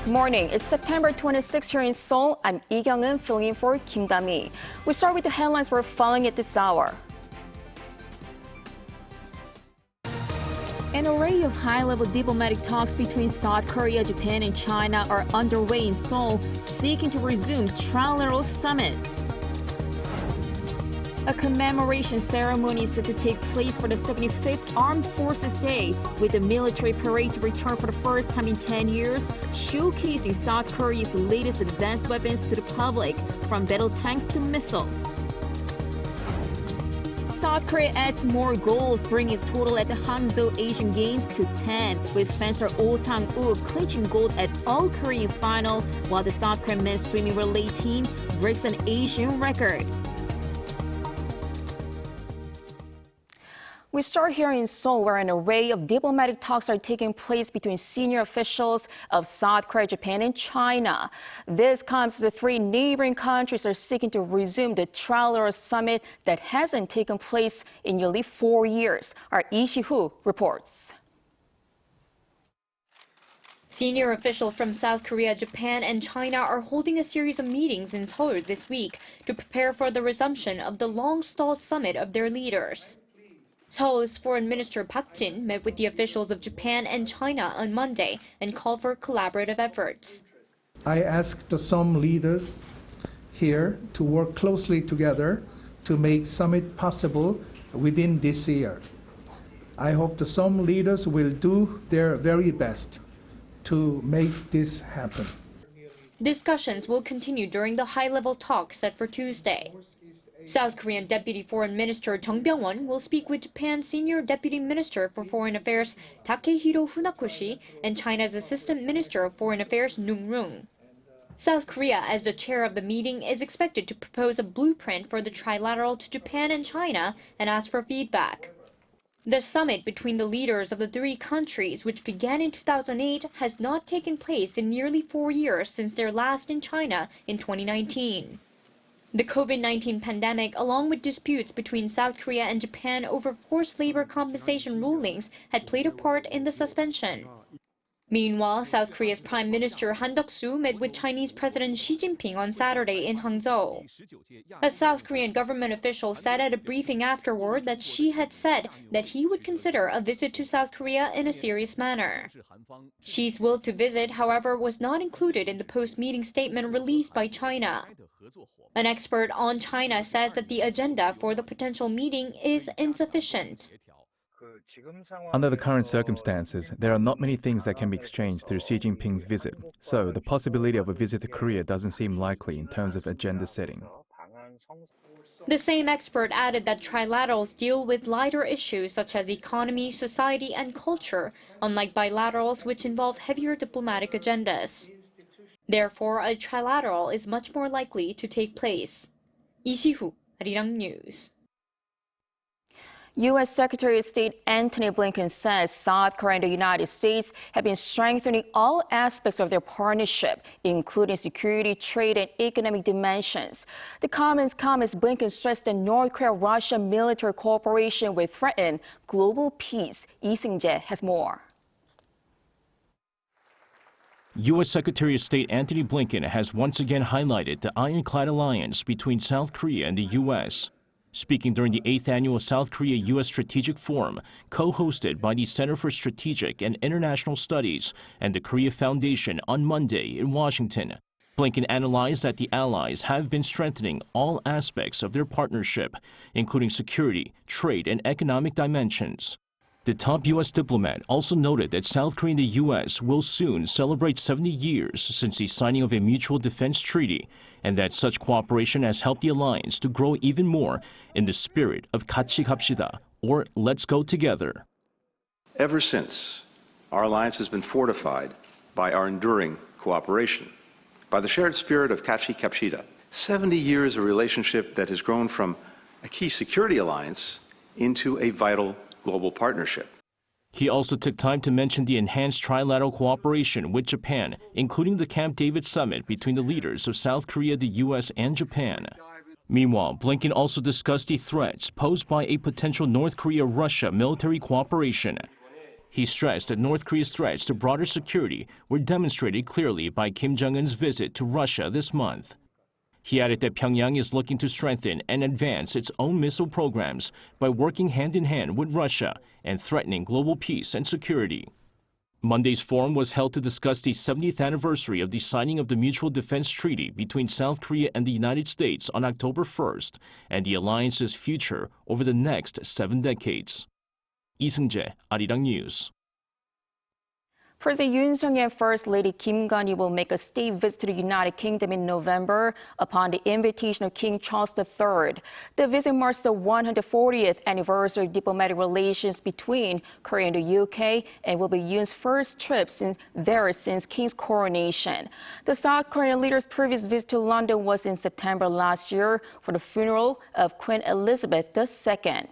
Good morning. It's September 26 here in Seoul. I'm Lee Kyung-eun filling in for Kim Da-mi. We start with the headlines we're following at this hour. An array of high-level diplomatic talks between South Korea, Japan, and China are underway in Seoul, seeking to resume trilateral summits. A commemoration ceremony is set to take place for the 75th Armed Forces Day, with the military parade to return for the first time in 10 years, showcasing South Korea's latest advanced weapons to the public, from battle tanks to missiles. South Korea adds more goals, bringing its total at the Hangzhou Asian Games to 10, with fencer Oh Sang-woo clinching gold at All-Korean final, while the South Korean men's swimming relay team breaks an Asian record. We start here in Seoul, where an array of diplomatic talks are taking place between senior officials of South Korea, Japan, and China. This comes as the three neighboring countries are seeking to resume the trilateral summit that hasn't taken place in nearly 4 years. Our Lee Si-hoo reports. Senior officials from South Korea, Japan, and China are holding a series of meetings in Seoul this week to prepare for the resumption of the long-stalled summit of their leaders. Seoul's Foreign Minister Park Jin met with the officials of Japan and China on Monday and called for collaborative efforts. I asked some leaders here to work closely together to make summit possible within this year. I hope that some leaders will do their very best to make this happen. Discussions will continue during the high-level talk set for Tuesday. South Korean Deputy Foreign Minister Chung Byung-won will speak with Japan's Senior Deputy Minister for Foreign Affairs Takehiro Funakoshi and China's Assistant Minister of Foreign Affairs Nung Rung. South Korea, as the chair of the meeting, is expected to propose a blueprint for the trilateral to Japan and China and ask for feedback. The summit between the leaders of the three countries, which began in 2008, has not taken place in nearly 4 years since their last in China in 2019. The COVID-19 pandemic, along with disputes between South Korea and Japan over forced labor compensation rulings, had played a part in the suspension. Meanwhile, South Korea's Prime Minister Han Duck-soo met with Chinese President Xi Jinping on Saturday in Hangzhou. A South Korean government official said at a briefing afterward that Xi had said that he would consider a visit to South Korea in a serious manner. Xi's will to visit, however, was not included in the post-meeting statement released by China. An expert on China says that the agenda for the potential meeting is insufficient. Under the current circumstances, there are not many things that can be exchanged through Xi Jinping's visit, so the possibility of a visit to Korea doesn't seem likely in terms of agenda setting. The same expert added that trilaterals deal with lighter issues such as economy, society, and culture, unlike bilaterals which involve heavier diplomatic agendas. Therefore, a trilateral is much more likely to take place. Lee Si-hoo, Arirang News. U.S. Secretary of State Antony Blinken says South Korea and the United States have been strengthening all aspects of their partnership, including security, trade, and economic dimensions. The comments come as Blinken stressed that North Korea-Russia military cooperation will threaten global peace. Lee Seung-jae has more. U.S. Secretary of State Antony Blinken has once again highlighted the ironclad alliance between South Korea and the U.S. Speaking during the 8th Annual South Korea-U.S. Strategic Forum, co-hosted by the Center for Strategic and International Studies and the Korea Foundation on Monday in Washington, Blinken analyzed that the allies have been strengthening all aspects of their partnership, including security, trade, and economic dimensions. The top U.S. diplomat also noted that South Korea and the U.S. will soon celebrate 70 years since the signing of a mutual defense treaty, and that such cooperation has helped the alliance to grow even more in the spirit of 같이 갑시다, or let's go together. Ever since, our alliance has been fortified by our enduring cooperation, by the shared spirit of 같이 갑시다. 70 years of relationship that has grown from a key security alliance into a vital global partnership. He also took time to mention the enhanced trilateral cooperation with Japan, including the Camp David summit between the leaders of South Korea, the U.S., and Japan. Meanwhile, Blinken also discussed the threats posed by a potential North Korea-Russia military cooperation. He stressed that North Korea's threats to broader security were demonstrated clearly by Kim Jong-un's visit to Russia this month. He added that Pyongyang is looking to strengthen and advance its own missile programs by working hand-in-hand with Russia and threatening global peace and security. Monday's forum was held to discuss the 70th anniversary of the signing of the Mutual Defense Treaty between South Korea and the United States on October 1st and the alliance's future over the next 7 decades. Lee Seung-jae, Arirang News. President Yoon and First Lady Kim Gun-hee will make a state visit to the United Kingdom in November upon the invitation of King Charles III. The visit marks the 140th anniversary of diplomatic relations between Korea and the UK and will be Yoon's first trip since King's coronation. The South Korean leader's previous visit to London was in September last year for the funeral of Queen Elizabeth II.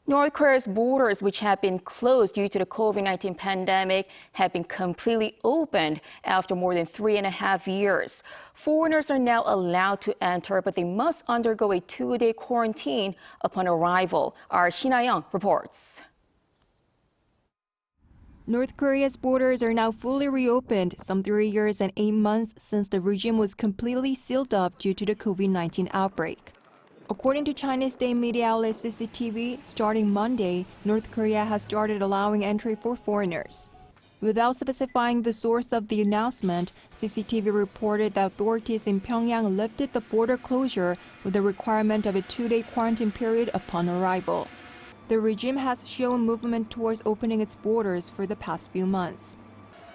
North Korea's borders, which have been closed due to the COVID-19 pandemic, have been completely opened after more than 3.5 years. Foreigners are now allowed to enter, but they must undergo a 2-day quarantine upon arrival. Our Shin Ha-young reports. North Korea's borders are now fully reopened, some 3 years and 8 months since the regime was completely sealed off due to the COVID-19 outbreak. According to Chinese state media outlet CCTV, starting Monday, North Korea has started allowing entry for foreigners. Without specifying the source of the announcement, CCTV reported that authorities in Pyongyang lifted the border closure with the requirement of a 2-day quarantine period upon arrival. The regime has shown movement towards opening its borders for the past few months.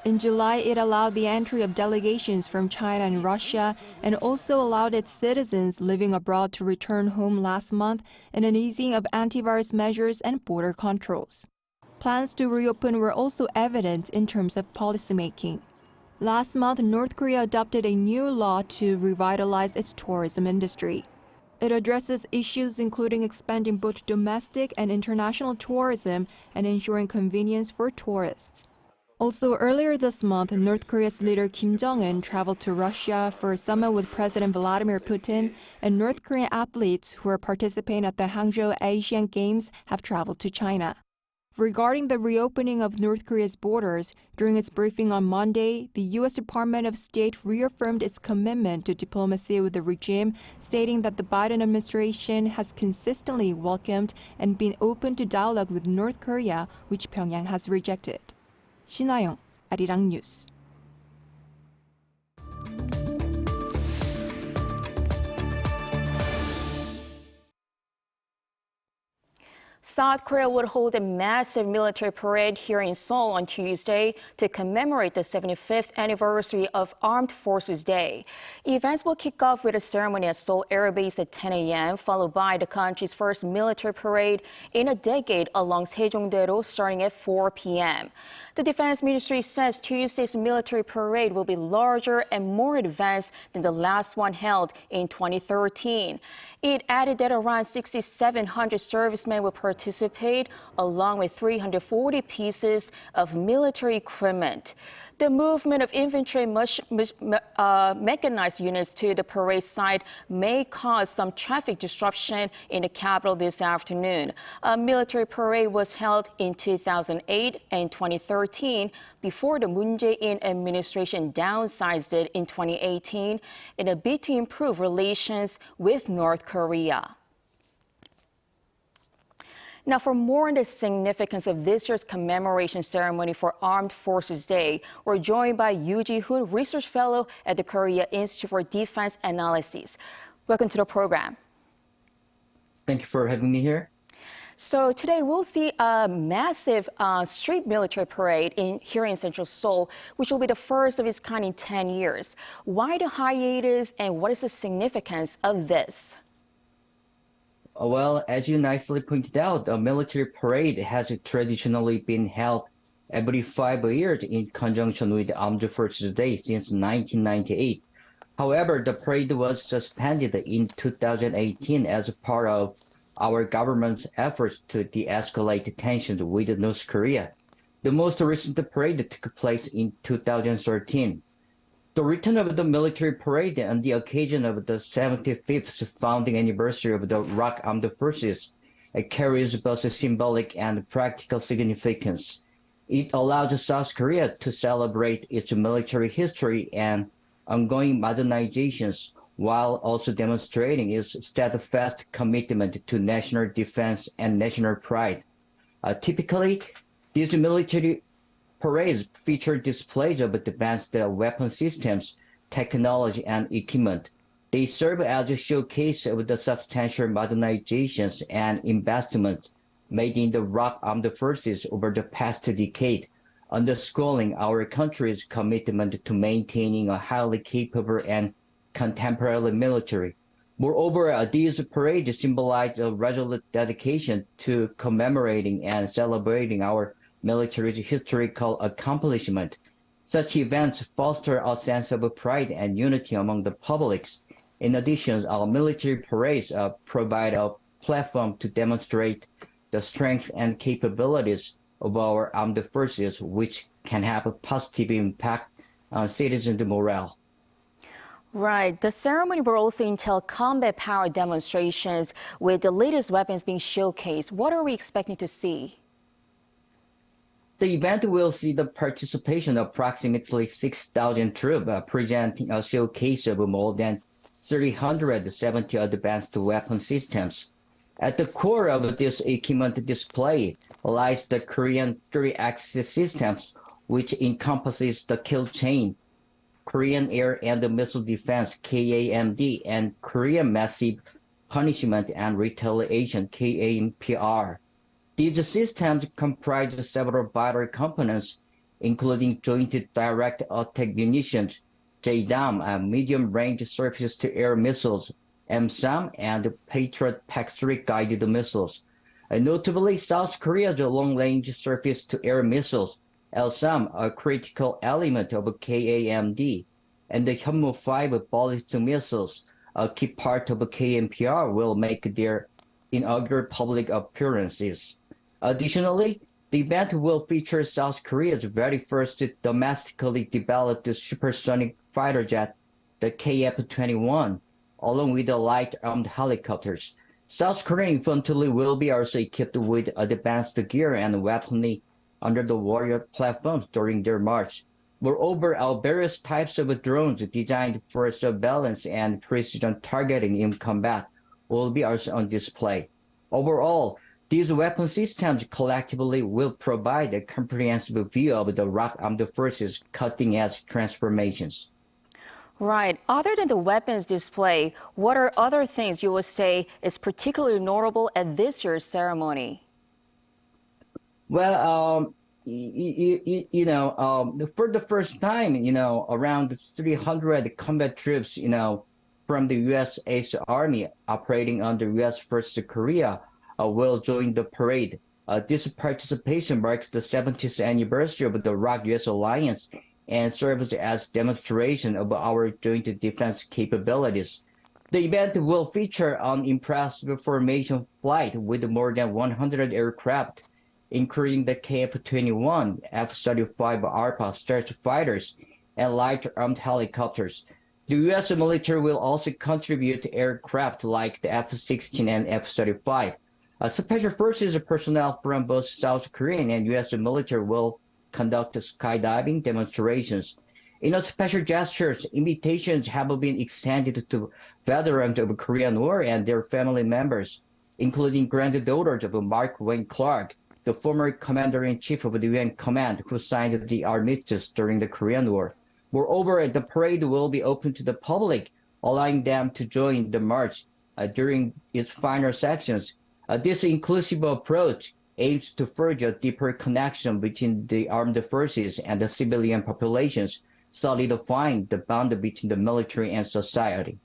In July, it allowed the entry of delegations from China and Russia and also allowed its citizens living abroad to return home last month and an easing of antivirus measures and border controls. Plans to reopen were also evident in terms of policymaking. Last month, North Korea adopted a new law to revitalize its tourism industry. It addresses issues including expanding both domestic and international tourism and ensuring convenience for tourists. Also, earlier this month, North Korea's leader Kim Jong-un traveled to Russia for a summit with President Vladimir Putin, and North Korean athletes who are participating at the Hangzhou Asian Games have traveled to China. Regarding the reopening of North Korea's borders, during its briefing on Monday, the U.S. Department of State reaffirmed its commitment to diplomacy with the regime, stating that the Biden administration has consistently welcomed and been open to dialogue with North Korea, which Pyongyang has rejected. Shin Ha-young, Arirang News. South Korea would hold a massive military parade here in Seoul on Tuesday to commemorate the 75th anniversary of Armed Forces Day. Events will kick off with a ceremony at Seoul Air Base at 10 a.m., followed by the country's first military parade in a decade along Sejongdae-ro starting at 4 p.m. The Defense Ministry says Tuesday's military parade will be larger and more advanced than the last one held in 2013. It added that around 6,700 servicemen will participate, along with 340 pieces of military equipment. The movement of infantry mechanized units to the parade site may cause some traffic disruption in the capital this afternoon. A military parade was held in 2008 and 2013 before the Moon Jae-in administration downsized it in 2018 in a bid to improve relations with North Korea. Now, for more on the significance of this year's commemoration ceremony for Armed Forces Day, we're joined by Yoo Ji-hoon, Research Fellow at the Korea Institute for Defense Analyses. Welcome to the program. Thank you for having me here. So today we'll see a massive street military parade here in Central Seoul, which will be the first of its kind in 10 years. Why the hiatus and what is the significance of this? Well, as you nicely pointed out, a military parade has traditionally been held every 5 years in conjunction with Armed Forces Day since 1998. However, the parade was suspended in 2018 as part of our government's efforts to de-escalate tensions with North Korea. The most recent parade took place in 2013. The return of the military parade on the occasion of the 75th founding anniversary of the ROK Armed Forces It carries both a symbolic and practical significance. It allows South Korea to celebrate its military history and ongoing modernizations while also demonstrating its steadfast commitment to national defense and national pride. Typically, these military parades feature displays of advanced weapon systems, technology, and equipment. They serve as a showcase of the substantial modernizations and investments made in the ROK Armed Forces over the past decade, underscoring our country's commitment to maintaining a highly capable and contemporary military. Moreover, these parades symbolize a resolute dedication to commemorating and celebrating our military's historical accomplishment. Such events foster a sense of pride and unity among the publics. In addition, our military parades provide a platform to demonstrate the strength and capabilities of our armed forces, which can have a positive impact on citizens' morale. Right. The ceremony will also entail combat power demonstrations with the latest weapons being showcased. What are we expecting to see? The event will see the participation of approximately 6,000 troops, presenting a showcase of more than 370 advanced weapon systems. At the core of this equipment display lies the Korean three-axis systems, which encompasses the kill chain, Korean Air and Missile Defense (KAMD), and Korean Massive Punishment and Retaliation (KAMPR). These systems comprise several vital components, including Joint Direct Attack Munitions, JDAM, medium-range surface-to-air missiles, MSAM, and Patriot PAC-3 guided missiles. Notably, South Korea's long-range surface-to-air missiles, LSAM, a critical element of KAMD, and the Hyunmoo-5 ballistic missiles, a key part of KMPR, will make their inaugural public appearances. Additionally, the event will feature South Korea's very first domestically developed supersonic fighter jet, the KF-21, along with the light armed helicopters. South Korean infantry will be also equipped with advanced gear and weaponry under the warrior platforms during their march. Moreover, our various types of drones designed for surveillance and precision targeting in combat will be also on display. Overall, these weapon systems collectively will provide a comprehensive view of the ROK Armed Forces' cutting-edge transformations. Right. Other than the weapons display, what are other things you would say is particularly notable at this year's ceremony? Well, for the first time, around 300 combat troops, from the U.S. Army operating under U.S. First Korea will join the parade. This participation marks the 70th anniversary of the ROK-U.S. alliance and serves as demonstration of our joint defense capabilities. The event will feature an impressive formation flight with more than 100 aircraft, including the KF-21, F-35 ARPA stealth fighters, and light armed helicopters. The U.S. military will also contribute aircraft like the F-16 and F-35. Special forces personnel from both South Korean and U.S. military will conduct skydiving demonstrations. In a special gestures, invitations have been extended to veterans of the Korean War and their family members, including granddaughters of Mark Wayne Clark, the former commander-in-chief of the UN Command who signed the armistice during the Korean War. Moreover, the parade will be open to the public, allowing them to join the march during its final sections. This inclusive approach aims to forge a deeper connection between the armed forces and the civilian populations, solidifying the bond between the military and society.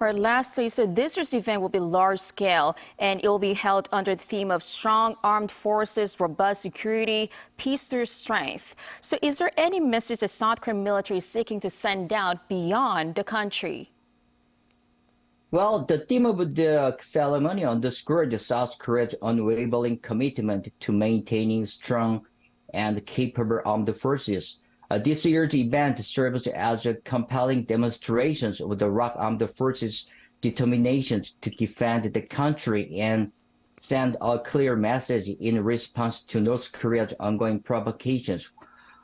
All right, lastly, so this year's event will be large scale and it will be held under the theme of strong armed forces, robust security, peace through strength. So is there any message the South Korean military is seeking to send out beyond the country? Well, the theme of the ceremony underscored South Korea's unwavering commitment to maintaining strong and capable armed forces. This year's event serves as a compelling demonstration of the ROK Armed Forces' determination to defend the country and send a clear message in response to North Korea's ongoing provocations.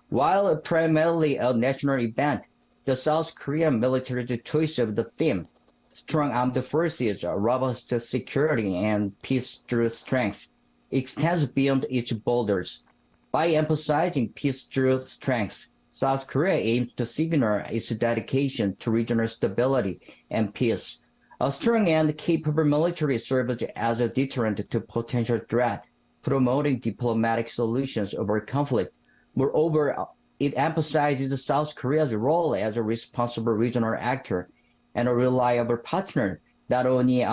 While primarily a national event, the South Korean military's choice of the theme, strong armed forces, robust security, and peace through strength, extends beyond its borders. By emphasizing peace through strength, South Korea aims to signal its dedication to regional stability and peace. A strong and capable military serves as a deterrent to potential threat, promoting diplomatic solutions over conflict. Moreover, it emphasizes South Korea's role as a responsible regional actor and a reliable partner, not only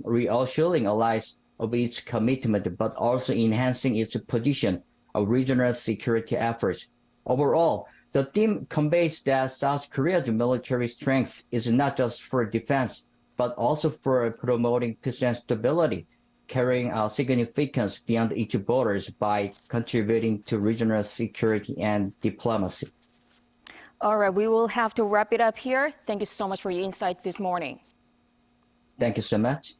reassuring allies of its commitment, but also enhancing its position of regional security efforts. Overall, the theme conveys that South Korea's military strength is not just for defense, but also for promoting peace and stability, carrying significance beyond its borders by contributing to regional security and diplomacy. All right, we will have to wrap it up here. Thank you so much for your insight this morning. Thank you so much.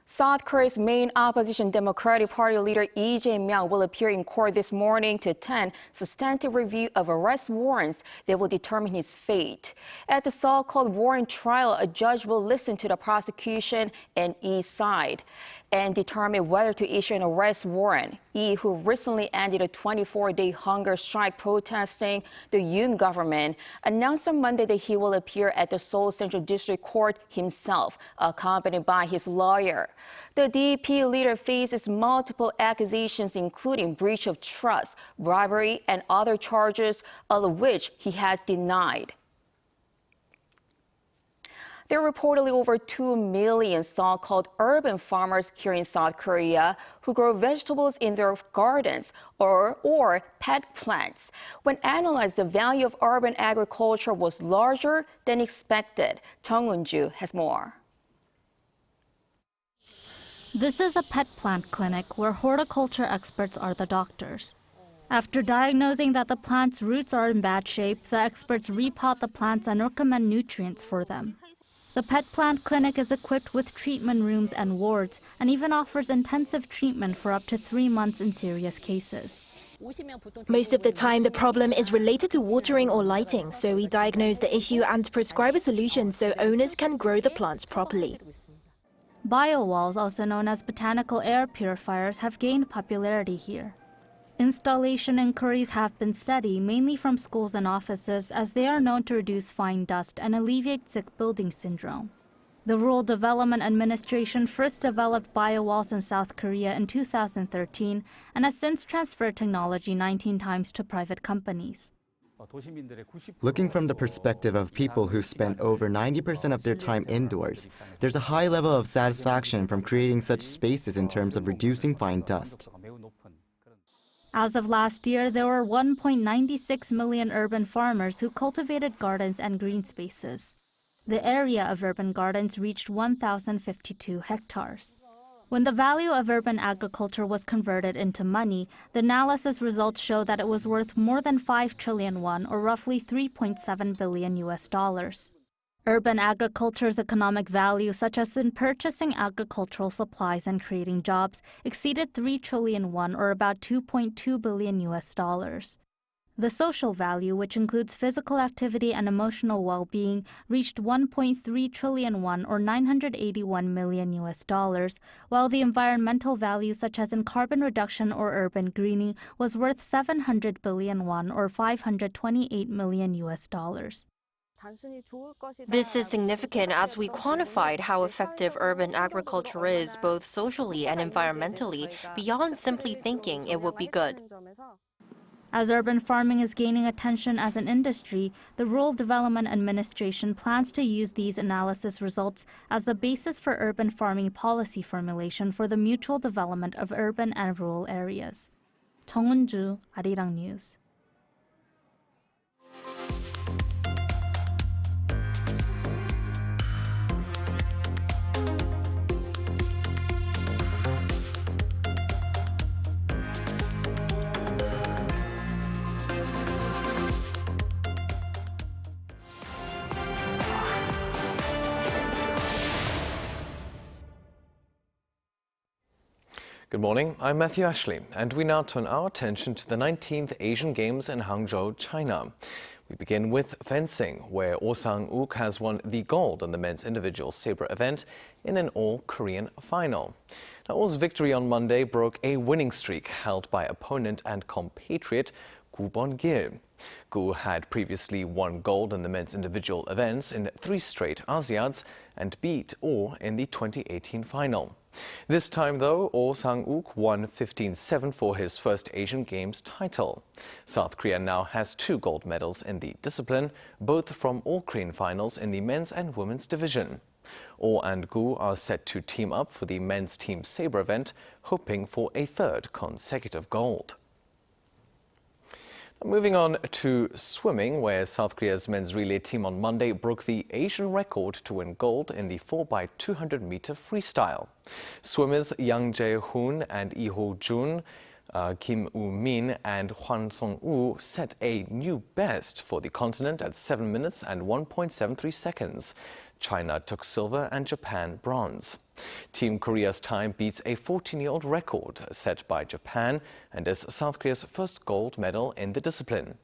South Korea's main opposition Democratic Party leader Lee Jae-myung will appear in court this morning to attend substantive review of arrest warrants that will determine his fate. At the so-called warrant trial, a judge will listen to the prosecution and Lee's side and determine whether to issue an arrest warrant. Lee, who recently ended a 24-day hunger strike protesting the Yoon government, announced on Monday that he will appear at the Seoul Central District Court himself, accompanied by his lawyer. The DP leader faces multiple accusations, including breach of trust, bribery, and other charges, all of which he has denied. There are reportedly over 2 million so-called urban farmers here in South Korea who grow vegetables in their gardens or pet plants. When analyzed, the value of urban agriculture was larger than expected. Chung Eun-ju has more. This is a pet plant clinic where horticulture experts are the doctors. After diagnosing that the plant's roots are in bad shape, the experts repot the plants and recommend nutrients for them. The pet plant clinic is equipped with treatment rooms and wards and even offers intensive treatment for up to 3 months in serious cases. Most of the time, the problem is related to watering or lighting, so we diagnose the issue and prescribe a solution so owners can grow the plants properly. Biowalls, also known as botanical air purifiers, have gained popularity here. Installation inquiries have been steady, mainly from schools and offices, as they are known to reduce fine dust and alleviate sick building syndrome. The Rural Development Administration first developed biowalls in South Korea in 2013 and has since transferred technology 19 times to private companies. Looking from the perspective of people who spent over 90% of their time indoors, there's a high level of satisfaction from creating such spaces in terms of reducing fine dust. As of last year, there were 1.96 million urban farmers who cultivated gardens and green spaces. The area of urban gardens reached 1,052 hectares. When the value of urban agriculture was converted into money, the analysis results show that it was worth more than 5 trillion won, or roughly $3.7 billion. Urban agriculture's economic value, such as in purchasing agricultural supplies and creating jobs, exceeded 3 trillion won, or about $2.2 billion. The social value, which includes physical activity and emotional well-being, reached 1.3 trillion won, or $981 million, while the environmental value, such as in carbon reduction or urban greening, was worth 700 billion won, or $528 million. This is significant as we quantified how effective urban agriculture is both socially and environmentally, beyond simply thinking it would be good. As urban farming is gaining attention as an industry, the Rural Development Administration plans to use these analysis results as the basis for urban farming policy formulation for the mutual development of urban and rural areas. Chung Eun-ju, Arirang News. Good morning, I'm Matthew Ashley, and we now turn our attention to the 19th Asian Games in Hangzhou, China. We begin with fencing, where Oh Sang-wook has won the gold in the men's individual sabre event in an all-Korean final. Now, Oh's victory on Monday broke a winning streak held by opponent and compatriot Gu Bon-gil. Gu had previously won gold in the men's individual events in 3 straight Asiads and beat Oh in the 2018 final. This time, though, Oh Sang-wook won 15-7 for his first Asian Games title. South Korea now has 2 gold medals in the discipline, both from all-Korean finals in the men's and women's division. Oh and Gu are set to team up for the men's team sabre event, hoping for a 3rd consecutive gold. Moving on to swimming, where South Korea's men's relay team on Monday broke the Asian record to win gold in the 4x200-meter freestyle. Swimmers Yang Jae-hoon and Lee Ho-jun, Kim Woo-min and Hwan Song-woo set a new best for the continent at 7 minutes and 1.73 seconds. China took silver and Japan bronze. Team Korea's time beats a 14-year-old record set by Japan and is South Korea's first gold medal in the discipline.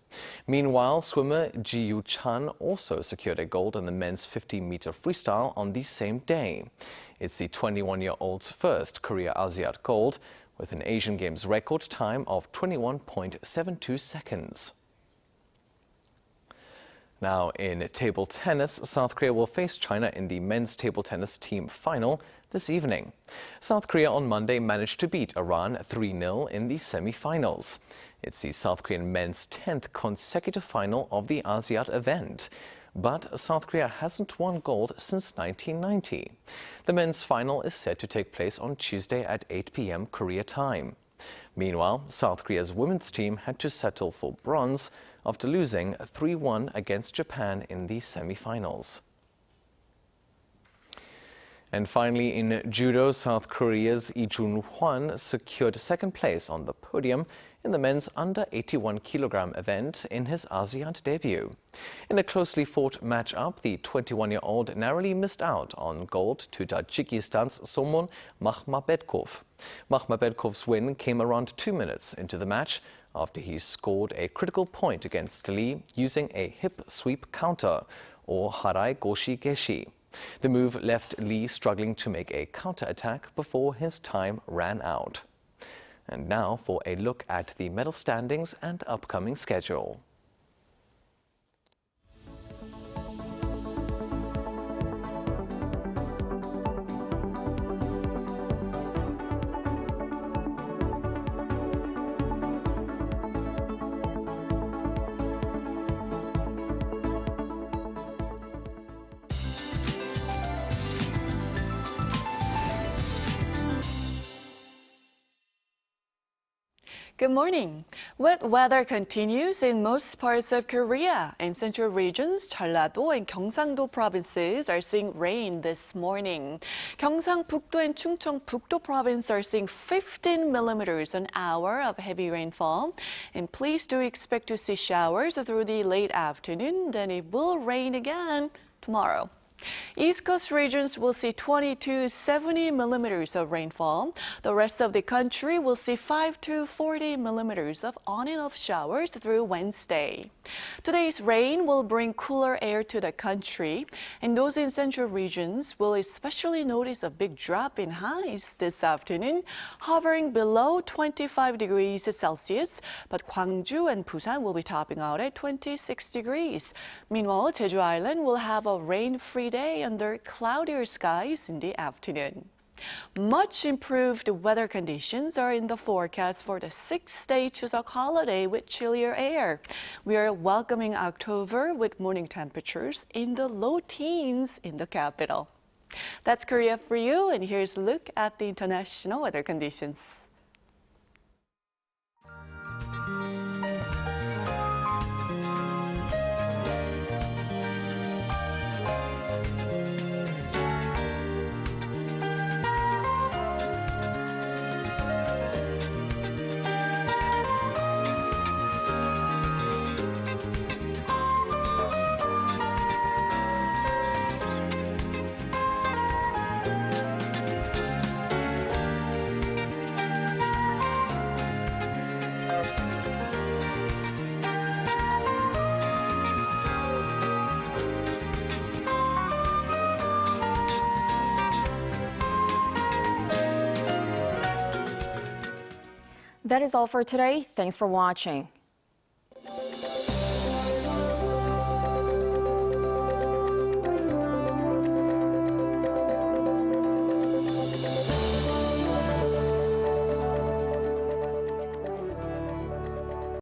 Meanwhile, swimmer Ji Yu-chan also secured a gold in the men's 50-meter freestyle on the same day. It's the 21-year-old's first Korea Asiad gold, with an Asian Games record time of 21.72 seconds. Now, in table tennis, South Korea will face China in the men's table tennis team final this evening. South Korea on Monday managed to beat Iran 3-0 in the semi-finals. It's the South Korean men's 10th consecutive final of the Asiad event. But South Korea hasn't won gold since 1990. The men's final is set to take place on Tuesday at 8 p.m. Korea time. Meanwhile, South Korea's women's team had to settle for bronze after losing 3-1 against Japan in the semi-finals. And finally, in judo, South Korea's Lee Jun-hwan secured 2nd place on the podium in the men's under 81 kilogram event in his Asiad debut. In a closely fought match-up, the 21-year-old narrowly missed out on gold to Tajikistan's Somon Makhmabedkov. Makhmabedkov's win came around 2 minutes into the match after he scored a critical point against Lee using a hip sweep counter, or harai goshi geshi. The move left Lee struggling to make a counter-attack before his time ran out. And now for a look at the medal standings and upcoming schedule. Good morning. Wet weather continues in most parts of Korea. In central regions, Jeollado and Gyeongsang-do provinces are seeing rain this morning. Gyeongsang-북도 and Chungcheong-북도 province are seeing 15 millimeters an hour of heavy rainfall. And please do expect to see showers through the late afternoon, then it will rain again tomorrow. East Coast regions will see 20 to 70 millimeters of rainfall. The rest of the country will see 5 to 40 millimeters of on and off showers through Wednesday. Today's rain will bring cooler air to the country, and those in central regions will especially notice a big drop in highs this afternoon, hovering below 25 degrees Celsius, but Gwangju and Busan will be topping out at 26 degrees. Meanwhile, Jeju Island will have a rain-free day under cloudier skies in the afternoon. Much improved weather conditions are in the forecast for the 6-day Chuseok holiday with chillier air. We are welcoming October with morning temperatures in the low teens in the capital. That's Korea for you, and here's a look at the international weather conditions. That is all for today. Thanks for watching.